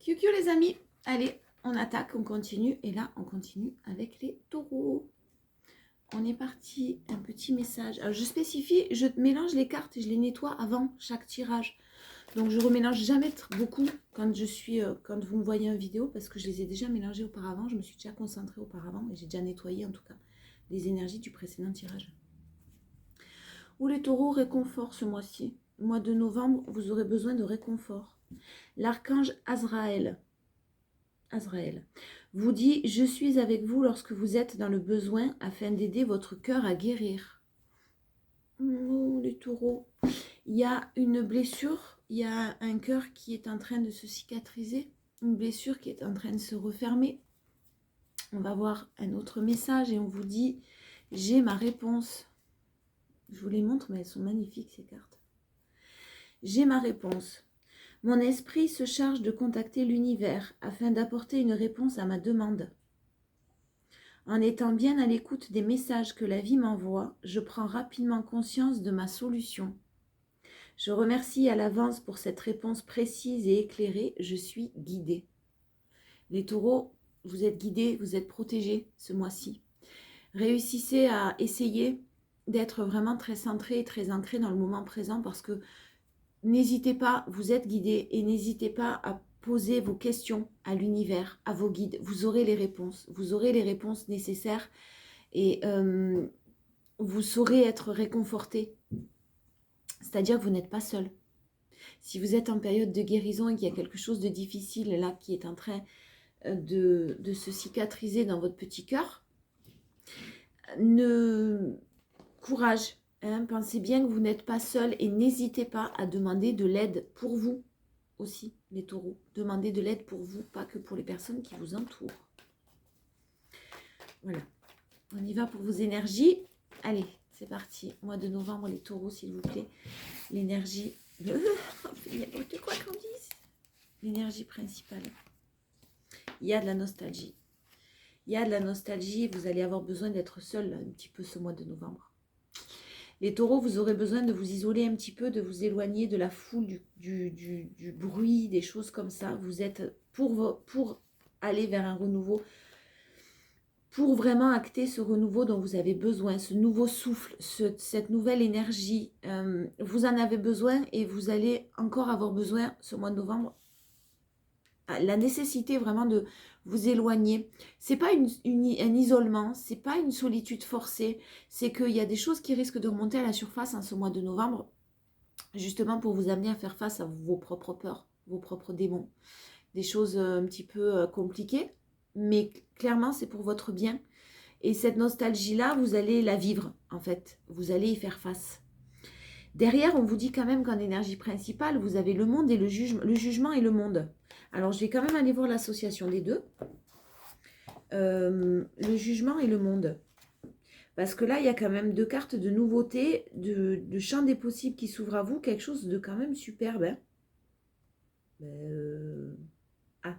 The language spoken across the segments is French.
QQ les amis, allez, on attaque, on continue. Et là, on continue avec les taureaux. On est parti, un petit message. Alors, je spécifie, je mélange les cartes et je les nettoie avant chaque tirage. Donc, je remélange jamais beaucoup quand quand vous me voyez en vidéo parce que je les ai déjà mélangés auparavant. Je me suis déjà concentrée auparavant et j'ai déjà nettoyé en tout cas les énergies du précédent tirage. Ou les taureaux, réconfort ce mois-ci. Mois de novembre, vous aurez besoin de réconfort. L'archange Azraël vous dit « Je suis avec vous lorsque vous êtes dans le besoin afin d'aider votre cœur à guérir. » Oh, les taureaux. Il y a une blessure, il y a un cœur qui est en train de se cicatriser, une blessure qui est en train de se refermer. On va voir un autre message et on vous dit « J'ai ma réponse. » Je vous les montre, mais elles sont magnifiques ces cartes. « J'ai ma réponse. Mon esprit se charge de contacter l'univers afin d'apporter une réponse à ma demande. En étant bien à l'écoute des messages que la vie m'envoie, je prends rapidement conscience de ma solution. Je remercie à l'avance pour cette réponse précise et éclairée. Je suis guidée. » Les taureaux, vous êtes guidés, vous êtes protégés ce mois-ci. Réussissez à essayer d'être vraiment très centré et très ancré dans le moment présent parce que n'hésitez pas, vous êtes guidé et n'hésitez pas à poser vos questions à l'univers, à vos guides. Vous aurez les réponses. Vous aurez les réponses nécessaires et vous saurez être réconforté. C'est-à-dire que vous n'êtes pas seul. Si vous êtes en période de guérison et qu'il y a quelque chose de difficile là qui est en train de se cicatriser dans votre petit cœur, courage. Pensez bien que vous n'êtes pas seul et n'hésitez pas à demander de l'aide pour vous aussi, les taureaux. Demandez de l'aide pour vous, pas que pour les personnes qui vous entourent. Voilà. On y va pour vos énergies. Allez, c'est parti. Mois de novembre, les taureaux, s'il vous plaît. L'énergie... Il y a de quoi qu'on dise. L'énergie principale. Il y a de la nostalgie. Il y a de la nostalgie. Vous allez avoir besoin d'être seul un petit peu ce mois de novembre. Les taureaux, vous aurez besoin de vous isoler un petit peu, de vous éloigner de la foule, du bruit, des choses comme ça. Vous êtes pour aller vers un renouveau, pour vraiment acter ce renouveau dont vous avez besoin, ce nouveau souffle, cette nouvelle énergie. Vous en avez besoin et vous allez encore avoir besoin ce mois de novembre. La nécessité vraiment de vous éloigner. C'est pas un isolement, c'est pas une solitude forcée, c'est qu'il y a des choses qui risquent de remonter à la surface en ce mois de novembre, justement pour vous amener à faire face à vos propres peurs, vos propres démons. Des choses un petit peu compliquées, mais clairement c'est pour votre bien. Et cette nostalgie-là, vous allez la vivre en fait, vous allez y faire face. Derrière, on vous dit quand même qu'en énergie principale, vous avez le monde et le jugement et le monde. Alors, je vais quand même aller voir l'association des deux. Le jugement et le monde. Parce que là, il y a quand même deux cartes de nouveauté, de champ des possibles qui s'ouvrent à vous. Quelque chose de quand même superbe. Hein. Ah.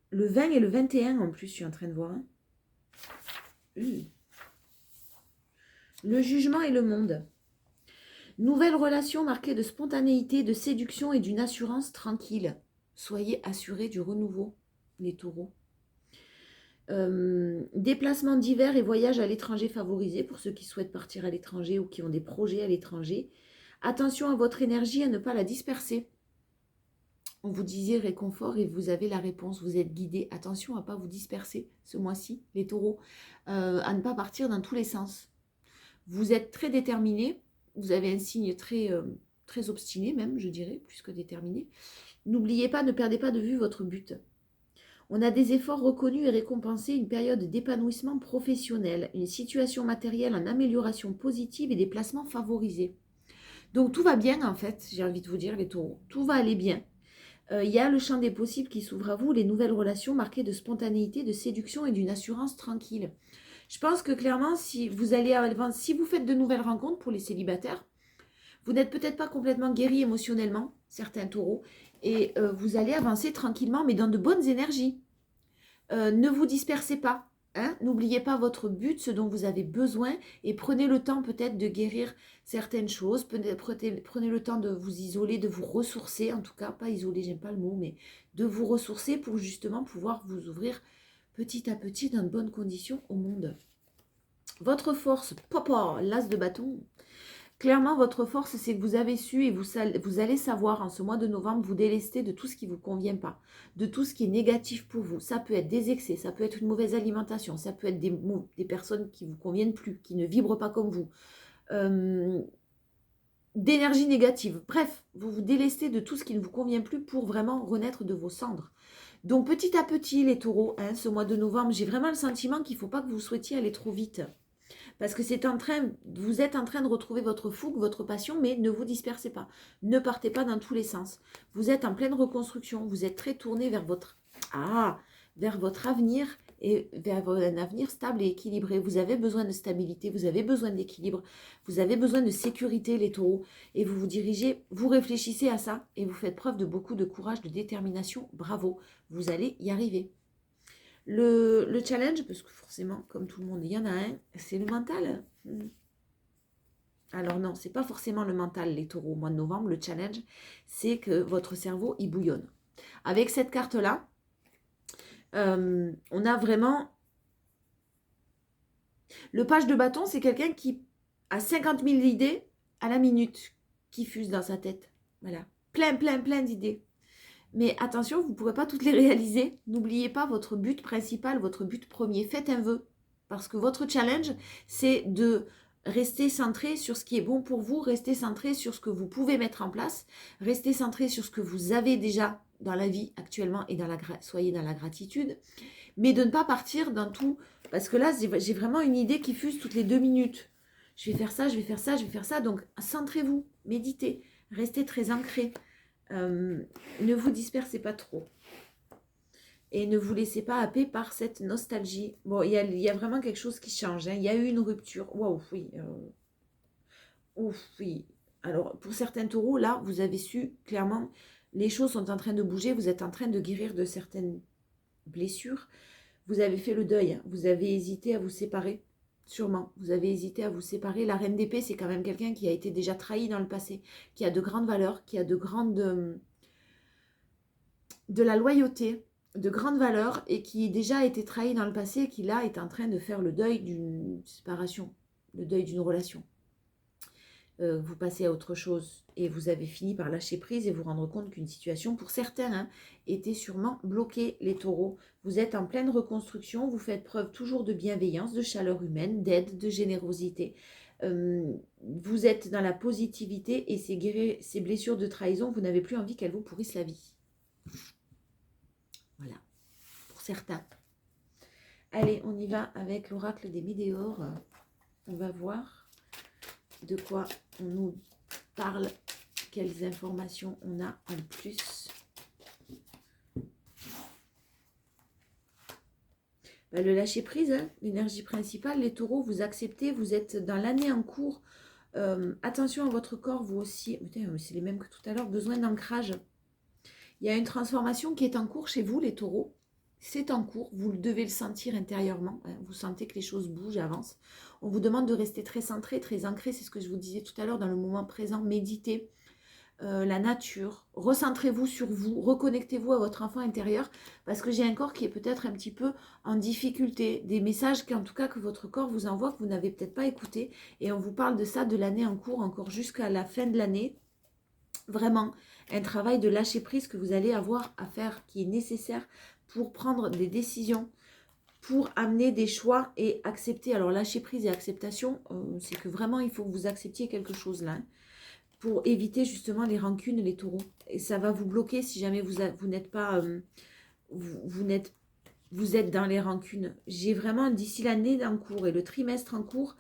Le 20 et le 21 en plus, je suis en train de voir. Hein. Le jugement et le monde. Nouvelle relation marquée de spontanéité, de séduction et d'une assurance tranquille. Soyez assurés du renouveau, les taureaux. Déplacements divers et voyages à l'étranger favorisés pour ceux qui souhaitent partir à l'étranger ou qui ont des projets à l'étranger. Attention à votre énergie, à ne pas la disperser. On vous disait réconfort et vous avez la réponse, vous êtes guidés. Attention à ne pas vous disperser ce mois-ci, les taureaux, à ne pas partir dans tous les sens. Vous êtes très déterminés, vous avez un signe très obstiné même, je dirais, plus que déterminé. N'oubliez pas, ne perdez pas de vue votre but. On a des efforts reconnus et récompensés, une période d'épanouissement professionnel, une situation matérielle en amélioration positive et des placements favorisés. Donc tout va bien en fait, j'ai envie de vous dire les taureaux, tout va aller bien. Il y a le champ des possibles qui s'ouvre à vous, les nouvelles relations marquées de spontanéité, de séduction et d'une assurance tranquille. Je pense que clairement, si vous faites de nouvelles rencontres pour les célibataires, vous n'êtes peut-être pas complètement guéri émotionnellement, certains taureaux, et vous allez avancer tranquillement, mais dans de bonnes énergies. Ne vous dispersez pas. Hein, n'oubliez pas votre but, ce dont vous avez besoin, et prenez le temps peut-être de guérir certaines choses. Prenez le temps de vous isoler, de vous ressourcer, en tout cas, pas isoler, j'aime pas le mot, mais de vous ressourcer pour justement pouvoir vous ouvrir petit à petit dans de bonnes conditions au monde. Votre force, papa, l'as de bâton. Clairement, votre force, c'est que vous avez su et vous allez savoir en ce mois de novembre vous délester de tout ce qui ne vous convient pas, de tout ce qui est négatif pour vous. Ça peut être des excès, ça peut être une mauvaise alimentation, ça peut être des personnes qui ne vous conviennent plus, qui ne vibrent pas comme vous, d'énergie négative. Bref, vous vous délestez de tout ce qui ne vous convient plus pour vraiment renaître de vos cendres. Donc petit à petit, les taureaux, hein, ce mois de novembre, j'ai vraiment le sentiment qu'il ne faut pas que vous souhaitiez aller trop vite. Parce que vous êtes en train de retrouver votre fougue, votre passion, mais ne vous dispersez pas. Ne partez pas dans tous les sens. Vous êtes en pleine reconstruction. Vous êtes très tourné vers votre avenir et vers un avenir stable et équilibré. Vous avez besoin de stabilité, vous avez besoin d'équilibre, vous avez besoin de sécurité, les taureaux. Et vous vous dirigez, vous réfléchissez à ça et vous faites preuve de beaucoup de courage, de détermination. Bravo, vous allez y arriver. Le challenge, parce que forcément, comme tout le monde, il y en a un, c'est le mental. Alors non, c'est pas forcément le mental, les taureaux, au mois de novembre. Le challenge, c'est que votre cerveau, il bouillonne. Avec cette carte-là, on a vraiment... Le page de bâton, c'est quelqu'un qui a 50 000 idées à la minute qui fusent dans sa tête. Voilà. Plein d'idées. Mais attention, vous ne pourrez pas toutes les réaliser. N'oubliez pas votre but principal, votre but premier. Faites un vœu. Parce que votre challenge, c'est de rester centré sur ce qui est bon pour vous, rester centré sur ce que vous pouvez mettre en place, rester centré sur ce que vous avez déjà dans la vie actuellement et soyez dans la gratitude. Mais de ne pas partir dans tout. Parce que là, j'ai vraiment une idée qui fuse toutes les 2 minutes. Je vais faire ça, je vais faire ça, je vais faire ça. Donc, centrez-vous, méditez, restez très ancré. Ne vous dispersez pas trop et ne vous laissez pas happer par cette nostalgie. Bon, il y a vraiment quelque chose qui change, hein. Il y a eu une rupture. Waouh, oui. Ouf, oui. Alors, pour certains taureaux, là, vous avez su clairement, les choses sont en train de bouger. Vous êtes en train de guérir de certaines blessures. Vous avez fait le deuil. Hein. Vous avez hésité à vous séparer. Sûrement, vous avez hésité à vous séparer. La reine d'épée, c'est quand même quelqu'un qui a été déjà trahi dans le passé, qui a de grandes valeurs, qui a de la loyauté, de grandes valeurs et qui déjà a été trahi dans le passé et qui là est en train de faire le deuil d'une séparation, le deuil d'une relation. Vous passez à autre chose et vous avez fini par lâcher prise et vous rendre compte qu'une situation, pour certains, hein, était sûrement bloquée, les taureaux. Vous êtes en pleine reconstruction, vous faites preuve toujours de bienveillance, de chaleur humaine, d'aide, de générosité. Vous êtes dans la positivité et ces blessures de trahison, vous n'avez plus envie qu'elles vous pourrissent la vie. Voilà, pour certains. Allez, on y va avec l'oracle des météores. On va voir de quoi on nous parle, quelles informations on a en plus. Le lâcher prise, hein, l'énergie principale, les taureaux, vous acceptez, vous êtes dans l'année en cours. Attention à votre corps, vous aussi. C'est les mêmes que tout à l'heure, besoin d'ancrage. Il y a une transformation qui est en cours chez vous, les taureaux. C'est en cours, vous devez le sentir intérieurement. Hein, vous sentez que les choses bougent, avancent. On vous demande de rester très centré, très ancré. C'est ce que je vous disais tout à l'heure dans le moment présent. Méditez la nature. Recentrez-vous sur vous. Reconnectez-vous à votre enfant intérieur. Parce que j'ai un corps qui est peut-être un petit peu en difficulté. Des messages qu'en tout cas que votre corps vous envoie, que vous n'avez peut-être pas écouté. Et on vous parle de ça, de l'année en cours, encore jusqu'à la fin de l'année. Vraiment, un travail de lâcher prise que vous allez avoir à faire, qui est nécessaire pour prendre des décisions, pour amener des choix et accepter. Alors lâcher prise et acceptation, c'est que vraiment il faut que vous acceptiez quelque chose là, hein, pour éviter justement les rancunes, les taureaux. Et ça va vous bloquer si jamais vous n'êtes pas, vous êtes dans les rancunes. J'ai vraiment d'ici l'année en cours et le trimestre en cours,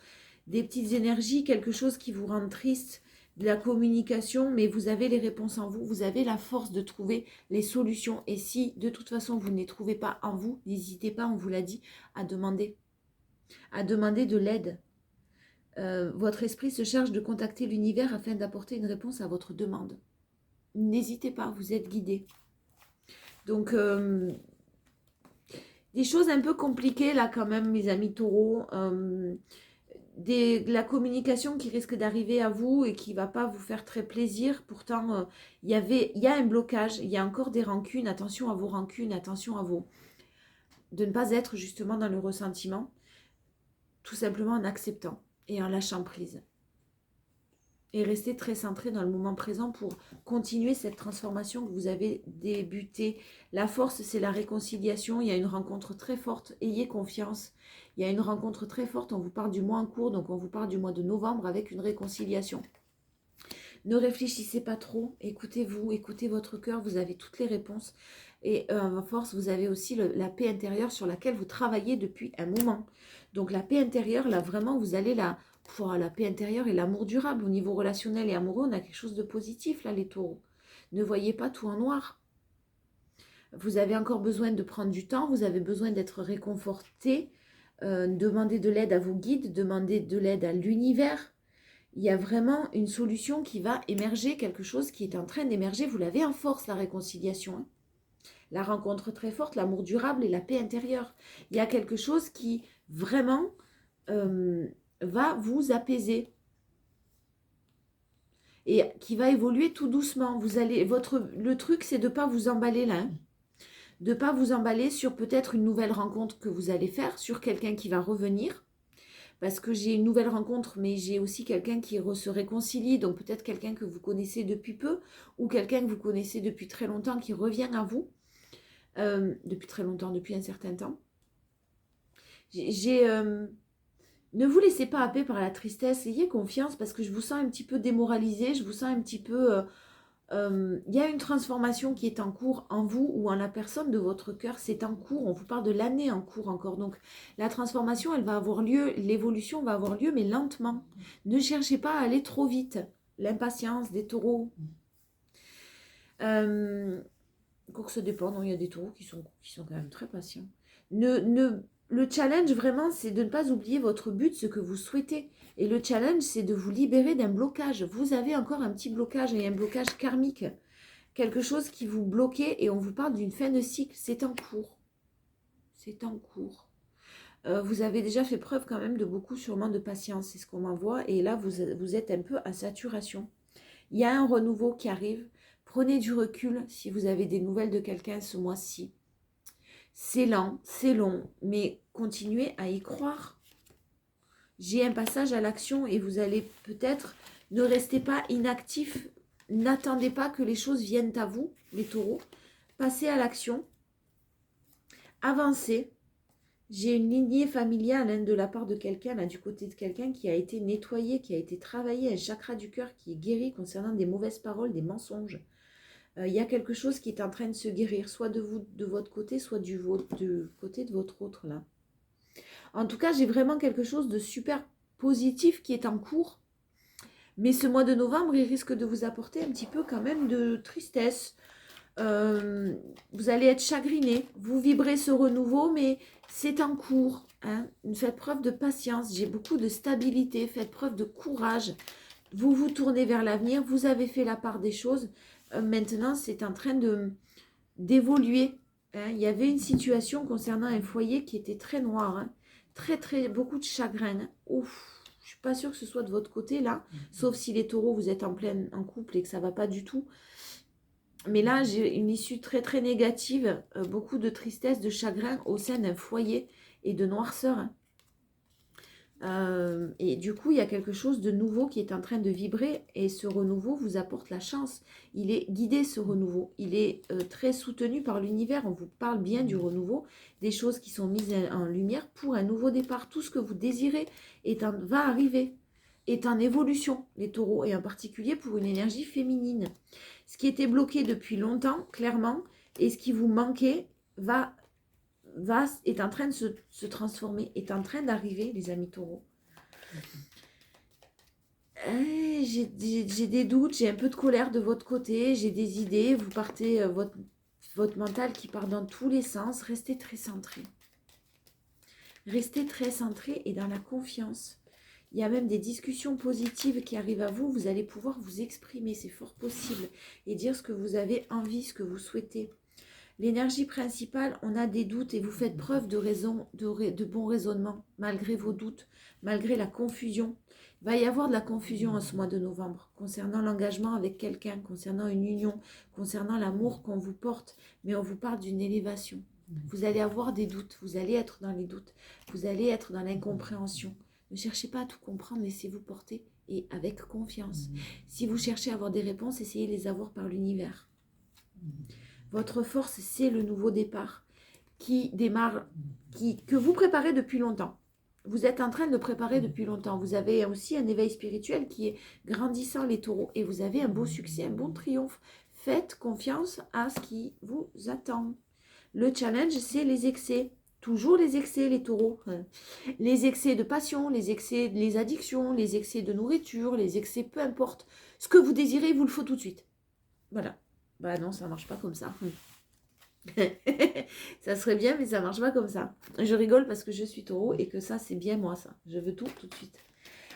des petites énergies, quelque chose qui vous rend triste, de la communication, mais vous avez les réponses en vous, vous avez la force de trouver les solutions. Et si de toute façon vous ne les trouvez pas en vous, n'hésitez pas, on vous l'a dit, à demander de l'aide. Votre esprit se charge de contacter l'univers afin d'apporter une réponse à votre demande. N'hésitez pas, vous êtes guidé. Donc, Des choses un peu compliquées là quand même, mes amis taureaux. De la communication qui risque d'arriver à vous et qui va pas vous faire très plaisir. Pourtant, il y a un blocage, il y a encore des rancunes. Attention à vos rancunes, attention à vos... de ne pas être justement dans le ressentiment. Tout simplement en acceptant et en lâchant prise. Et rester très centré dans le moment présent pour continuer cette transformation que vous avez débutée. La force, c'est la réconciliation. Il y a une rencontre très forte. Ayez confiance. Il y a une rencontre très forte. On vous parle du mois en cours, donc on vous parle du mois de novembre avec une réconciliation. Ne réfléchissez pas trop. Écoutez-vous, écoutez votre cœur. Vous avez toutes les réponses. Et en force, vous avez aussi la paix intérieure sur laquelle vous travaillez depuis un moment. Donc la paix intérieure, là vraiment, vous allez la paix intérieure et l'amour durable. Au niveau relationnel et amoureux, on a quelque chose de positif là, les taureaux. Ne voyez pas tout en noir. Vous avez encore besoin de prendre du temps, vous avez besoin d'être réconforté, demandez de l'aide à vos guides, demandez de l'aide à l'univers. Il y a vraiment une solution qui va émerger, quelque chose qui est en train d'émerger. Vous l'avez en force, la réconciliation. Hein. La rencontre très forte, l'amour durable et la paix intérieure. Il y a quelque chose qui vraiment va vous apaiser et qui va évoluer tout doucement. Le truc, c'est de ne pas vous emballer là. Hein. De ne pas vous emballer sur peut-être une nouvelle rencontre que vous allez faire, sur quelqu'un qui va revenir. Parce que j'ai une nouvelle rencontre, mais j'ai aussi quelqu'un qui se réconcilie. Donc peut-être quelqu'un que vous connaissez depuis peu ou quelqu'un que vous connaissez depuis très longtemps qui revient à vous. Depuis très longtemps, depuis un certain temps. Ne vous laissez pas happer par la tristesse, ayez confiance parce que je vous sens un petit peu démoralisé, je vous sens un petit peu... Il y a une transformation qui est en cours en vous ou en la personne de votre cœur, c'est en cours, on vous parle de l'année en cours encore. Donc la transformation, elle va avoir lieu, l'évolution va avoir lieu, mais lentement. Ne cherchez pas à aller trop vite. L'impatience des taureaux. Course dépend, non, il y a des taureaux qui sont quand même très patients. Le challenge vraiment, c'est de ne pas oublier votre but, ce que vous souhaitez. Et le challenge, c'est de vous libérer d'un blocage. Vous avez encore un petit blocage et un blocage karmique. Quelque chose qui vous bloquait et on vous parle d'une fin de cycle. C'est en cours. C'est en cours. Vous avez déjà fait preuve quand même de beaucoup sûrement de patience, c'est ce qu'on m'envoie. Et là, vous êtes un peu à saturation. Il y a un renouveau qui arrive. Prenez du recul si vous avez des nouvelles de quelqu'un ce mois-ci. C'est lent, c'est long, mais continuez à y croire. J'ai un passage à l'action et vous allez peut-être, ne restez pas inactif, n'attendez pas que les choses viennent à vous, les taureaux. Passez à l'action, avancez. J'ai une lignée familiale de la part de quelqu'un, du côté de quelqu'un qui a été nettoyé, qui a été travaillé, un chakra du cœur qui est guéri concernant des mauvaises paroles, des mensonges. Il y a quelque chose qui est en train de se guérir, soit de vous, de votre côté, soit du côté de votre autre là. En tout cas, j'ai vraiment quelque chose de super positif qui est en cours. Mais ce mois de novembre, il risque de vous apporter un petit peu quand même de tristesse. Vous allez être chagriné. Vous vibrez ce renouveau, mais c'est en cours. Hein. Faites preuve de patience. J'ai beaucoup de stabilité. Faites preuve de courage. Vous vous tournez vers l'avenir. Vous avez fait la part des choses. Maintenant, c'est en train d'évoluer. Hein. Il y avait une situation concernant un foyer qui était très noir. Hein. Beaucoup de chagrin. Hein. Ouf, je suis pas sûre que ce soit de votre côté là. Sauf si les taureaux, vous êtes en couple et que ça va pas du tout. Mais là, j'ai une issue très très négative. Beaucoup de tristesse, de chagrin au sein d'un foyer et de noirceur. Hein. Et du coup, il y a quelque chose de nouveau qui est en train de vibrer et ce renouveau vous apporte la chance. Il est guidé, ce renouveau. Il est très soutenu par l'univers. On vous parle bien du renouveau, des choses qui sont mises en lumière pour un nouveau départ. Tout ce que vous désirez va arriver, est en évolution, les taureaux, et en particulier pour une énergie féminine. Ce qui était bloqué depuis longtemps, clairement, et ce qui vous manquait est en train de se transformer, est en train d'arriver, les amis taureaux. J'ai des doutes, j'ai un peu de colère de votre côté, j'ai des idées, vous partez, votre mental qui part dans tous les sens, restez très centré. Restez très centré et dans la confiance. Il y a même des discussions positives qui arrivent à vous, vous allez pouvoir vous exprimer, c'est fort possible, et dire ce que vous avez envie, ce que vous souhaitez. L'énergie principale, on a des doutes et vous faites preuve de raison, de bon raisonnement, malgré vos doutes, malgré la confusion. Il va y avoir de la confusion en ce mois de novembre, concernant l'engagement avec quelqu'un, concernant une union, concernant l'amour qu'on vous porte, mais on vous parle d'une élévation. Vous allez avoir des doutes, vous allez être dans les doutes, vous allez être dans l'incompréhension. Ne cherchez pas à tout comprendre, laissez-vous porter et avec confiance. Si vous cherchez à avoir des réponses, essayez de les avoir par l'univers. Votre force, c'est le nouveau départ qui démarre, que vous préparez depuis longtemps. Vous êtes en train de préparer depuis longtemps. Vous avez aussi un éveil spirituel qui est grandissant, les taureaux. Et vous avez un beau succès, un bon triomphe. Faites confiance à ce qui vous attend. Le challenge, c'est les excès. Toujours les excès, les taureaux. Les excès de passion, les excès, les addictions, les excès de nourriture, les excès, peu importe. Ce que vous désirez, il vous le faut tout de suite. Voilà. Bah non, ça ne marche pas comme ça. Ça serait bien, mais ça ne marche pas comme ça. Je rigole parce que je suis taureau et que ça, c'est bien moi, ça. Je veux tout de suite.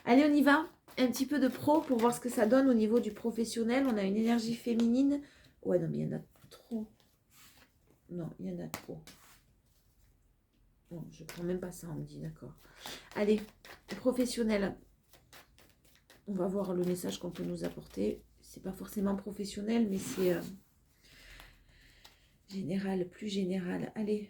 Allez, on y va. Un petit peu de pro pour voir ce que ça donne au niveau du professionnel. On a une énergie féminine. Ouais, non, mais il y en a trop. Non, il y en a trop. Bon, je ne prends même pas ça, on me dit, d'accord. Allez, professionnel. On va voir le message qu'on peut nous apporter. C'est pas forcément professionnel, mais c'est général, plus général. Allez,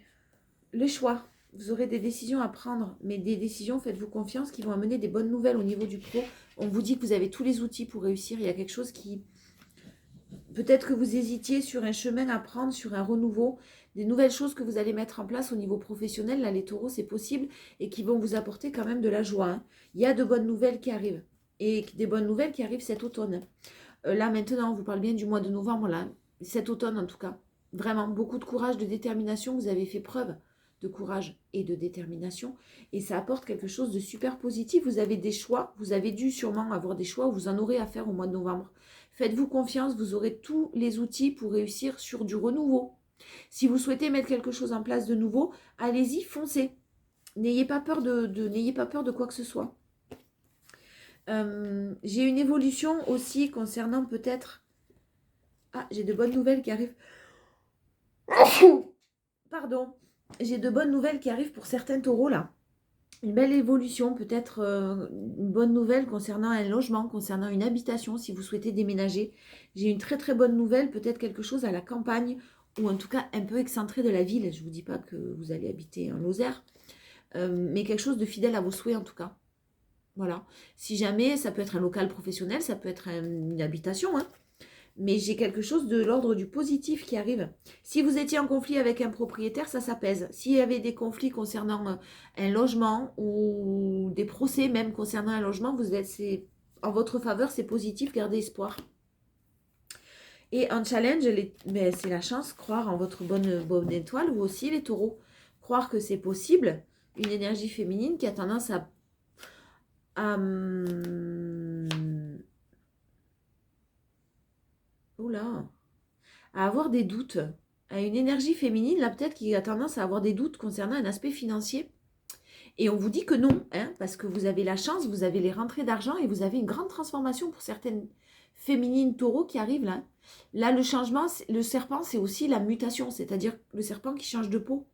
le choix. Vous aurez des décisions à prendre, mais des décisions, faites-vous confiance, qui vont amener des bonnes nouvelles au niveau du pro. On vous dit que vous avez tous les outils pour réussir. Il y a quelque chose qui... Peut-être que vous hésitiez sur un chemin à prendre, sur un renouveau, des nouvelles choses que vous allez mettre en place au niveau professionnel. Là, les taureaux, c'est possible et qui vont vous apporter quand même de la joie. Hein. Il y a de bonnes nouvelles qui arrivent et des bonnes nouvelles qui arrivent cet automne. Là, maintenant, on vous parle bien du mois de novembre, là, cet automne en tout cas. Vraiment, beaucoup de courage, de détermination. Vous avez fait preuve de courage et de détermination. Et ça apporte quelque chose de super positif. Vous avez des choix. Vous avez dû sûrement avoir des choix. Vous en aurez à faire au mois de novembre. Faites-vous confiance. Vous aurez tous les outils pour réussir sur du renouveau. Si vous souhaitez mettre quelque chose en place de nouveau, allez-y, foncez. N'ayez pas peur n'ayez pas peur de quoi que ce soit. J'ai une évolution aussi concernant peut-être... Ah, j'ai de bonnes nouvelles qui arrivent. Pardon. J'ai de bonnes nouvelles qui arrivent pour certains taureaux là. Une belle évolution, peut-être une bonne nouvelle concernant un logement, concernant une habitation si vous souhaitez déménager. J'ai une très très bonne nouvelle, peut-être quelque chose à la campagne ou en tout cas un peu excentré de la ville. Je ne vous dis pas que vous allez habiter en Lozère, mais quelque chose de fidèle à vos souhaits en tout cas. Voilà. Si jamais, ça peut être un local professionnel, ça peut être une habitation, hein. Mais j'ai quelque chose de l'ordre du positif qui arrive. Si vous étiez en conflit avec un propriétaire, ça s'apaise. S'il y avait des conflits concernant un logement ou des procès même concernant un logement, en votre faveur, c'est positif, gardez espoir. Et un challenge, c'est la chance, croire en votre bonne étoile, ou aussi les taureaux. Croire que c'est possible, une énergie féminine qui a tendance à à avoir des doutes, à une énergie féminine, là peut-être qui a tendance à avoir des doutes concernant un aspect financier. Et on vous dit que non, hein, parce que vous avez la chance, vous avez les rentrées d'argent et vous avez une grande transformation pour certaines féminines taureaux qui arrivent là. Là, le changement, le serpent, c'est aussi la mutation, c'est-à-dire le serpent qui change de peau.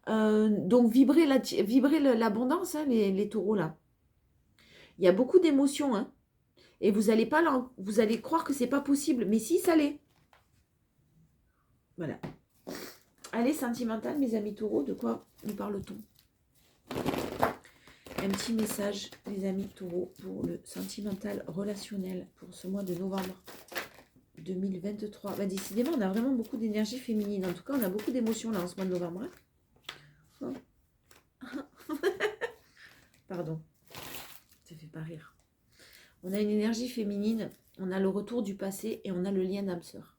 Donc, vibrer l'abondance, hein, les taureaux là. Il y a beaucoup d'émotions, hein. Et vous allez croire que c'est pas possible. Mais si, ça l'est. Voilà. Allez, sentimental, mes amis taureaux, de quoi nous parle-t-on? Un petit message, les amis taureaux, pour le sentimental relationnel pour ce mois de novembre 2023. Bah, décidément, on a vraiment beaucoup d'énergie féminine. En tout cas, on a beaucoup d'émotions là en ce mois de novembre. Hein. Pardon. Ça fait pas rire. On a une énergie féminine, on a le retour du passé et on a le lien d'âme-sœur.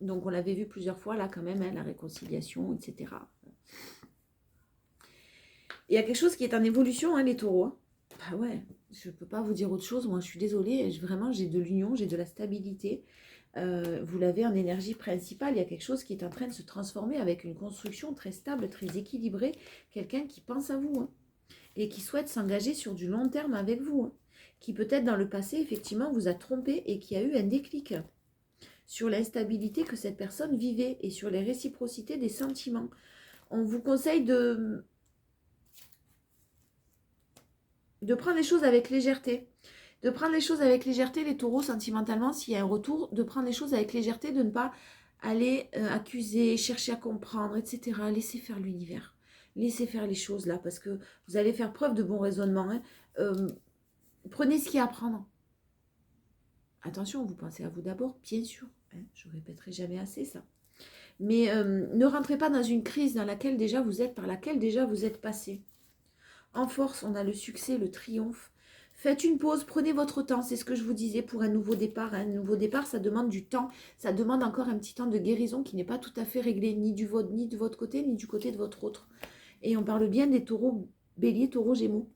Donc on l'avait vu plusieurs fois là quand même, hein, la réconciliation, etc. Il y a quelque chose qui est en évolution, hein, les taureaux. Hein. Bah ouais, je ne peux pas vous dire autre chose. Moi, je suis désolée. Vraiment, j'ai de l'union, j'ai de la stabilité. Vous l'avez en énergie principale. Il y a quelque chose qui est en train de se transformer avec une construction très stable, très équilibrée. Quelqu'un qui pense à vous, hein, et qui souhaite s'engager sur du long terme avec vous. Hein, qui peut-être dans le passé, effectivement, vous a trompé et qui a eu un déclic sur l'instabilité que cette personne vivait et sur les réciprocités des sentiments. On vous conseille de prendre les choses avec légèreté. De prendre les choses avec légèreté, les taureaux, sentimentalement, s'il y a un retour, de prendre les choses avec légèreté, de ne pas aller accuser, chercher à comprendre, etc. Laissez faire l'univers. Laissez faire les choses là, parce que vous allez faire preuve de bon raisonnement. Hein. Prenez ce qu'il y a à prendre. Attention, vous pensez à vous d'abord, bien sûr. Hein, je ne répéterai jamais assez ça. Mais ne rentrez pas dans une crise dans laquelle déjà vous êtes, par laquelle déjà vous êtes passé. En force, on a le succès, le triomphe. Faites une pause, prenez votre temps, c'est ce que je vous disais pour un nouveau départ. Un nouveau départ, ça demande du temps, ça demande encore un petit temps de guérison qui n'est pas tout à fait réglé, ni de votre côté, ni du côté de votre autre. Et on parle bien des taureaux béliers, taureaux gémeaux,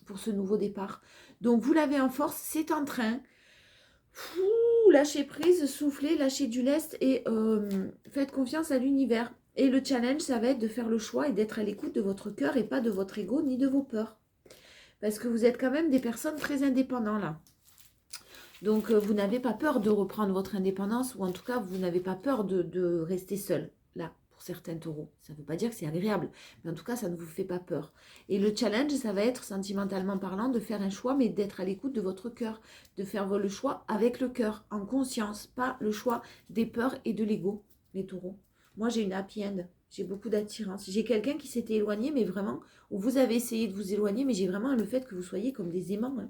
pour ce nouveau départ. Donc vous l'avez en force, c'est en train. Lâchez prise, soufflez, lâchez du lest et faites confiance à l'univers. Et le challenge, ça va être de faire le choix et d'être à l'écoute de votre cœur et pas de votre ego ni de vos peurs. Parce que vous êtes quand même des personnes très indépendantes là. Donc vous n'avez pas peur de reprendre votre indépendance ou en tout cas vous n'avez pas peur de rester seul là pour certains taureaux. Ça ne veut pas dire que c'est agréable, mais en tout cas ça ne vous fait pas peur. Et le challenge, ça va être sentimentalement parlant de faire un choix mais d'être à l'écoute de votre cœur, de faire le choix avec le cœur, en conscience, pas le choix des peurs et de l'ego, les taureaux. Moi j'ai une happy end. J'ai beaucoup d'attirance. J'ai quelqu'un qui s'était éloigné, mais vraiment, où vous avez essayé de vous éloigner, mais j'ai vraiment le fait que vous soyez comme des aimants. Hein.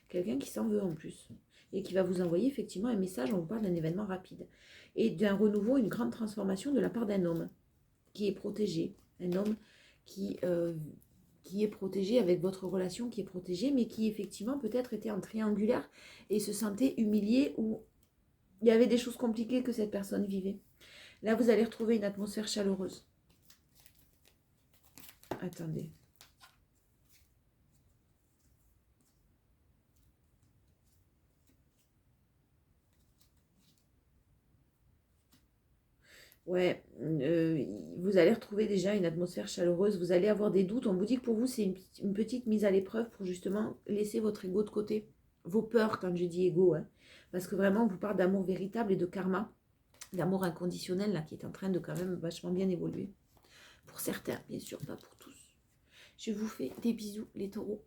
Quelqu'un qui s'en veut en plus. Et qui va vous envoyer effectivement un message, on vous parle d'un événement rapide. Et d'un renouveau, une grande transformation de la part d'un homme qui est protégé. Un homme qui est protégé avec votre relation, qui est protégé, mais qui effectivement peut-être était en triangulaire et se sentait humilié ou il y avait des choses compliquées que cette personne vivait. Là, vous allez retrouver une atmosphère chaleureuse. Attendez. Ouais, vous allez retrouver déjà une atmosphère chaleureuse. Vous allez avoir des doutes. On vous dit que pour vous, c'est une petite mise à l'épreuve pour justement laisser votre ego de côté. Vos peurs, quand je dis ego. Hein, parce que vraiment, on vous parle d'amour véritable et de karma. D'amour inconditionnel, là, qui est en train de quand même vachement bien évoluer. Pour certains, bien sûr, pas pour tous. Je vous fais des bisous, les taureaux.